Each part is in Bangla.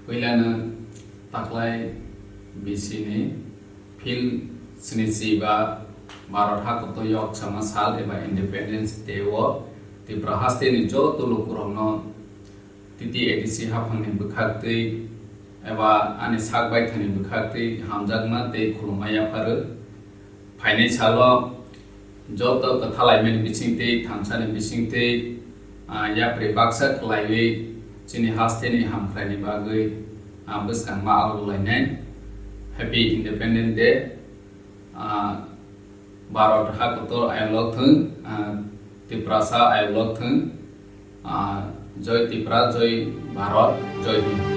Kuilana taklai bisini fil sinisiba Maratha kotoyok sama sal eba Independence Day wo ti prahaste ni jo tulu kurangno titi edisi hafang ni bukhakti eba ani sakbai thani bukhakti hamjagma te khulumaya paru phainai salo jo to kathalai men bisingte thamsani bisingte ya prebaksa klaiwe chini haste ni hamkhrani bagai buskang ma alulainai Happy Independence Day Maratha koto ayolok thung Tiprasa ayolok thung Joy Tipra Joy Bharat Joy Hind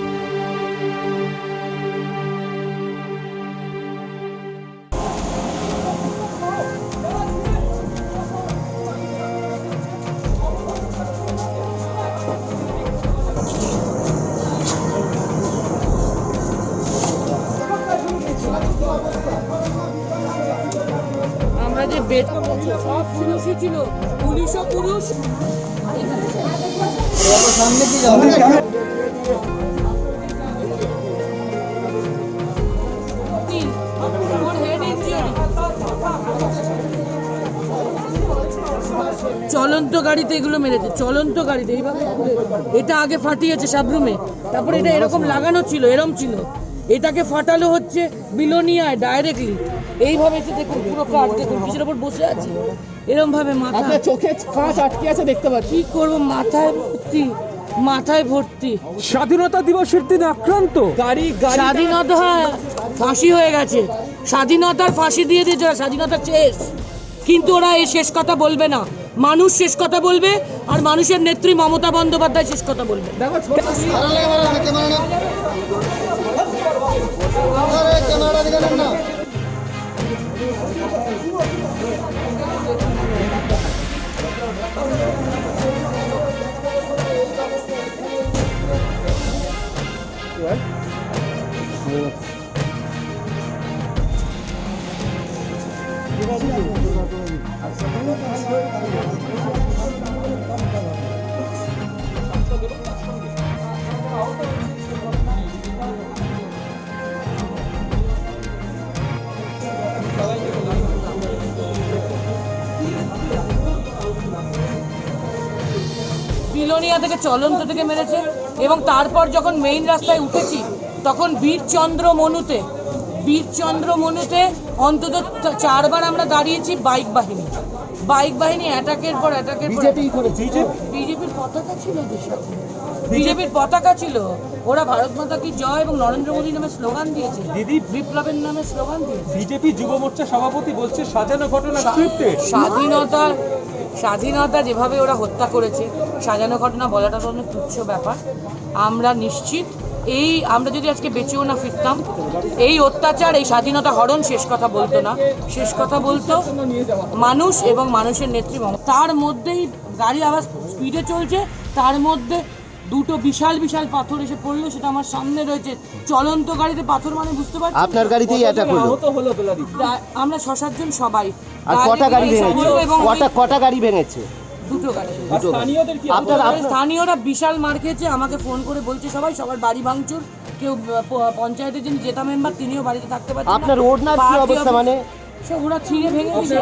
সব পুরুষই ছিল পুলিশও পুরুষ সামনে কি চলন্ত গাড়িতে এগুলো মেরেছে চলন্ত গাড়িতে এইভাবে এটা আগে ফাটিয়েছে সাবরুমে তারপরে এটা এরকম লাগানো ছিল এরকম ছিল এটাকে ফাটালো হচ্ছে বিলোনিয়ায় ডাইরেক্টলি এইভাবে এসে দেখুন পুরো কাঠ দেখুন কিসের উপর বসে আছে এরকম ভাবে মাথা আপনার চোখে কাঁচ আটকে আছে দেখতে পাচ্ছি কি করব মাথায় ভর্তি স্বাধীনতা দিবসের দিন আক্রান্ত গাড়ি স্বাধীনতা ফাঁসি হয়ে গেছে স্বাধীনতার ফাঁসি দিয়ে দিয়েছে স্বাধীনতা শেষ কিন্তু ওরা এই শেষ কথা বলবে না মানুষ শেষ কথা বলবে আর মানুষের নেত্রী মমতা বন্দ্যোপাধ্যায় শেষ কথা বলবে বিলোনিয়া থেকে চলন্ত থেকে মেরেছে এবং তারপর যখন মেইন রাস্তায় উঠেছি তখন বীরচন্দ্র মনুতে অন্তত 4 বার আমরা দাঁড়িয়েছি বাইক বাহিনী অ্যাটাকের পর বিজেপির পতাকা ছিল বিজেপির পতাকা ছিল ওরা ভারত মাতা কি জয় এবং নরেন্দ্র মোদী নামে স্লোগান দিয়েছে দিদি বিপ্লবের নামে স্লোগান দিয়েছে বিজেপি যুব মোর্চা সভাপতি বলছে সাজানো ঘটনা স্বাধীনতা যেভাবে ওরা হত্যা করেছে সাজানো ঘটনা বলাটা তো অনেক তুচ্ছ ব্যাপার আমরা নিশ্চিত আমরা যদি আজকে বেঁচেও না ফিরতাম এই অত্যাচার এই স্বাধীনতা হরণ শেষ কথা বলতো না শেষ কথা বলতো মানুষ এবং মানুষের নেত্রী তার মধ্যেই গাড়ি আবার স্পিডে চলছে তার মধ্যে দুটো বিশাল পাথর এসে পড়লো সেটা আমার সামনে রয়েছে চলন্ত গাড়িতে পাথর মানে বুঝতে পারছি আপনার গাড়িতেই অ্যাটাক হলো আমরা 6-7 জন সবাই আর কটা গাড়ি ভেঙেছে দুটো গাড়ি স্থানীয়রা বিশাল মার খেয়েছে আমাকে ফোন করে বলছে সবার বাড়ি ভাঙচুর কেউ পঞ্চায়েতের যিনি জেতা মেম্বার তিনিও বাড়িতে থাকতে পারছেন আপনার ওড়নার কি অবস্থা মানে সব ওরা ছিঁড়ে ভেঙে দিয়েছে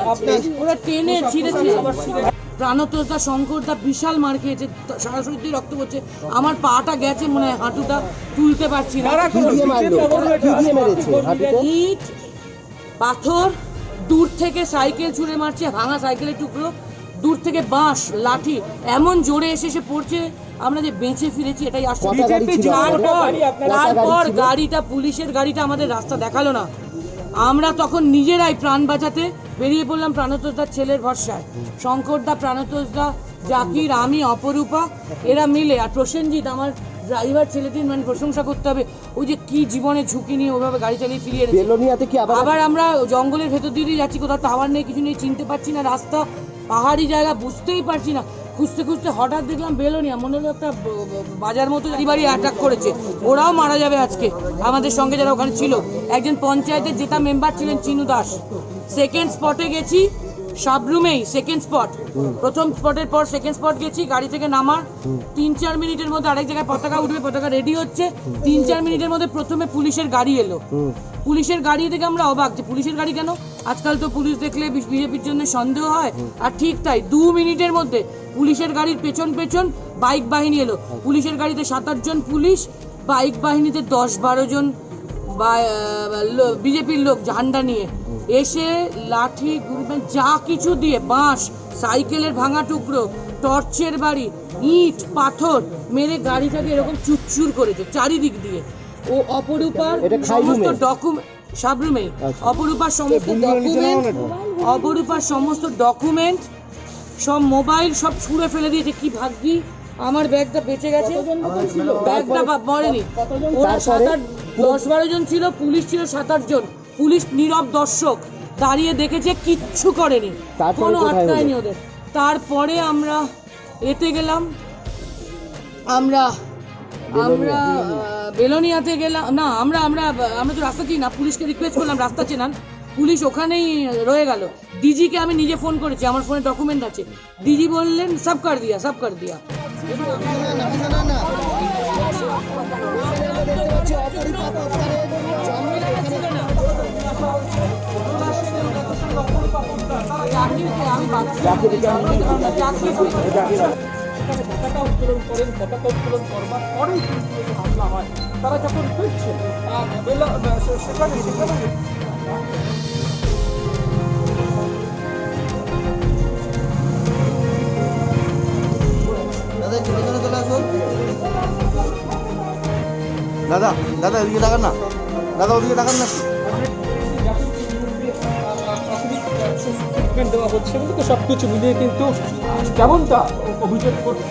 ওরা টেনে ছিঁড়ে প্রাণতোষদা শঙ্করদা বিশাল মার খেয়েছে সরাসরি রক্ত পড়ছে আমার পাটা গেছে মনে হয় হাঁটুটা তুলতে পারছি না ইট পাথর দূর থেকে সাইকেল ছুঁড়ে মারছে ভাঙা সাইকেলের টুকরো দূর থেকে বাঁশ লাঠি এমন জোরে এসে পড়ছে আমরা যে বেঁচে ফিরেছি এটাই আশ্চর্য তারপর গাড়িটা পুলিশের গাড়িটা আমাদের রাস্তা দেখালো না আমরা তখন নিজেরাই প্রাণ বাঁচাতে বেরিয়ে পড়লাম প্রাণতোষদার ছেলের ভরসায় শঙ্করদা প্রাণতোষদা জাকির আমি অপরূপা এরা মিলে আর প্রসেনজিৎ আমার ড্রাইভার ছেলেটির মানে প্রশংসা করতে হবে ওই যে কি জীবনে ঝুঁকি নিয়ে ওইভাবে গাড়ি চালিয়ে ফিরিয়ে এনেছে আবার আমরা জঙ্গলের ভেতর দিয়ে যাচ্ছি কোথাও টাওয়ার নেই কিছু নেই চিনতে পারছি না রাস্তা পাহাড়ি জায়গা বুঝতেই পারছি না খুঁজতে হঠাৎ দেখলাম বেলোনিয়া মনে হলো একটা বাজার মতো বাড়ি অ্যাটাক করেছে ওরাও মারা যাবে আজকে আমাদের সঙ্গে যারা ওখানে ছিল একজন পঞ্চায়েতের জেতা মেম্বার ছিলেন চিনু দাস সেকেন্ড স্পটে গেছি সাবরুমেই সেকেন্ড স্পট, প্রথম স্পটের পর সেকেন্ড স্পট গেছি, গাড়ি থেকে নামার 3-4 মিনিটের মধ্যে আরেক জায়গায় পতাকা উঠবে, পতাকা রেডি হচ্ছে, 3-4 মিনিটের মধ্যে প্রথমে পুলিশের গাড়ি এলো। পুলিশের গাড়ি থেকে আমরা অবাক যে পুলিশের গাড়ি কেন, আজকাল তো পুলিশ দেখলে বিজেপির জন্য সন্দেহ হয়, আর ঠিক তাই 2 মিনিটের মধ্যে পুলিশের গাড়ির পেছন পেছন বাইক বাহিনী এলো। পুলিশের গাড়িতে 7-8 জন পুলিশ, বাইক বাহিনীতে 10-12 জন বিজেপির লোক ঝান্ডা নিয়ে এসে লাঠি গুরুমেন যা কিছু দিয়ে, বাঁশ, সাইকেলের ভাঙা টুকরো, টর্চের বাড়ি, ইট পাথর মেরে গাড়িটাকে এরকম চুরচুর করেছে চারিদিক দিয়ে। ও অপরূপার সমস্ত ডকুমেন্ট, সাবরুমেই অপরূপার সমস্ত ডকুমেন্ট, সব মোবাইল সব ছুঁড়ে ফেলে দিয়েছে। কি ভাগ্যি আমার ব্যাগটা বেঁচে গেছে, ব্যাগটা মরেনি। ওরা 10-12 জন ছিল, পুলিশ ছিল 7-8 জন। পুলিশ নীরব দর্শক দাঁড়িয়ে দেখেছে, কিচ্ছু করেনি, কোনো আটকায়নি ওদের। তারপরে আমরা এতে গেলাম, আমরা বেলোনিয়াতে গেলাম না, আমরা তো রাস্তা চিনি না, পুলিশকে রিকোয়েস্ট করলাম রাস্তা চেনান, পুলিশ ওখানেই রয়ে গেল। ডিজিকে আমি নিজে ফোন করেছি, আমার ফোনে ডকুমেন্ট আছে, ডিজি বললেন সব কর দিয়া। পতাকা উত্তোলন করেন, পতাকা উত্তোলন করবার পরেই কিন্তু এই হামলা হয়। তারা যখন ফিরছে সেখানে দাদা দাদা ওদিকে তাকান না, দাদা ওদিকে তাকান না। ট্রিটমেন্ট দেওয়া হচ্ছে কিন্তু সবকিছু মিলিয়ে কিন্তু কেমনটা অভিযোগ করছে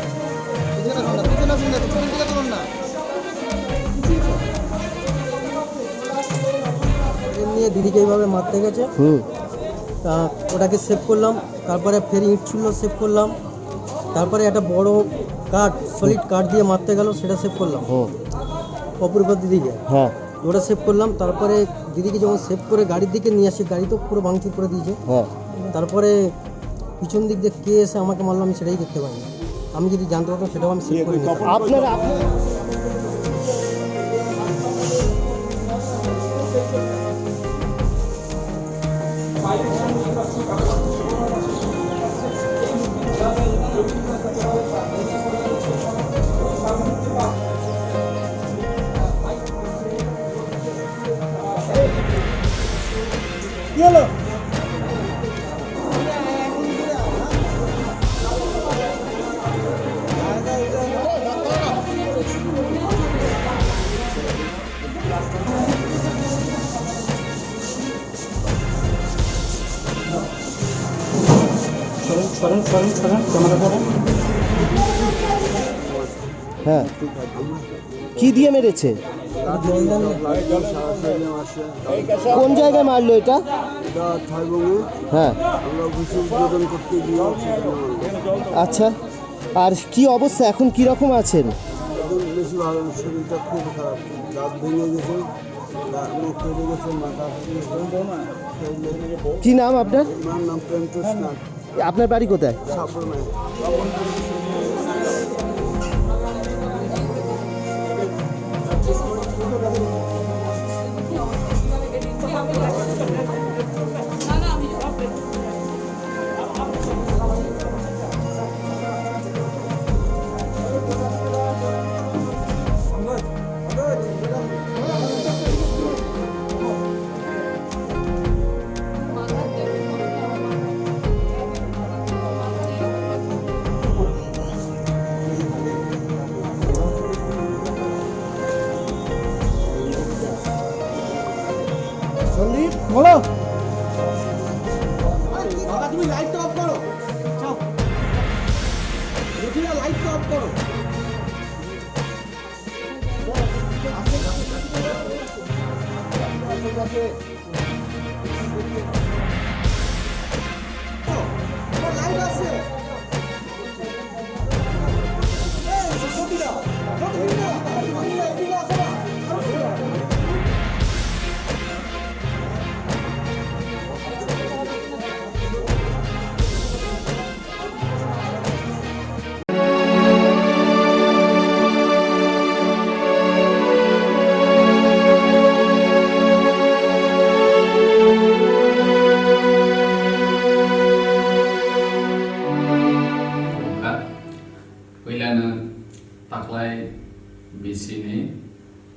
নিয়ে দিদিকে এইভাবে মারতে গেছে, তা ওটাকে সেভ করলাম, তারপরে ফের ইট ছুড়লো সেভ করলাম, তারপরে একটা বড় কাঠ, সলিড কাঠ দিয়ে মারতে গেল, সেটা সেভ করলাম অপরূপা দিদিকে, হ্যাঁ ওটা সেভ করলাম। তারপরে দিদিকে যখন সেভ করে গাড়ির দিকে নিয়ে আসি, গাড়ি তো পুরো ভাঙচুর করে দিয়েছে। হ্যাঁ তারপরে পিছন দিক দিয়ে কে এসে আমাকে মারলো আমি সেটাই দেখতে পাইনি। আমি যদি জানতে পারতাম সেটাও আমি সেভ করে নিতাম। আপনারা হ্যাঁ কি দিয়ে মেরেছে, কোন জায়গায় মারলো এটা? হ্যাঁ আচ্ছা, আর কি অবস্থা এখন, কি রকম আছেন? বেশি ভালো, শরীরটা খুব খারাপ, দাঁত ভেঙে গেছে, মুখ ফেটে গেছে, মাথা কি নাম আপনার? আমার নাম প্রেমতোষ নাথ। আপনার বাড়ি কোথায়? সাবরুমে। বলো তুমি লাইটটা অফ করো, লাইটটা অফ করো। লাইট আছে,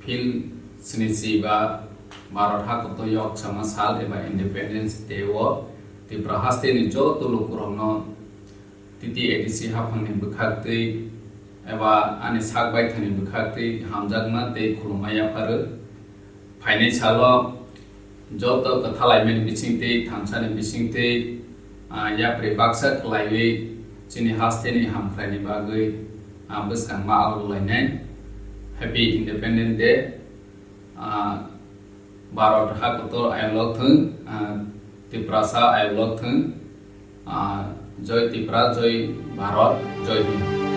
फिल स्निजिबा भारत हादरनि yok sama sal एबा इंडिपेंडेंस डे त्रिपुरा हास्टेनि जत' लोगोफोरावनो तिथि एडिसि हाफांनि बुखाक्तै एबा आंनि साक बायथानि बुखाक्तै हामजागना दै खुलुमनाय आफारो फाइनाय साल जत' कथालायमेनि बिथिंतै थामसानि बिथिंतै याप्रे बाक्सा खलायै जोंनि हास्टेनि हामख्रायनि बागै बोसखांमा आवलायनाय हैप्पी इंडिपेंडेंस डे भारत हादर आयलक थों त्रिपुरा सा आयलक थों जय त्रिपुरा जय भारत जय हिंद।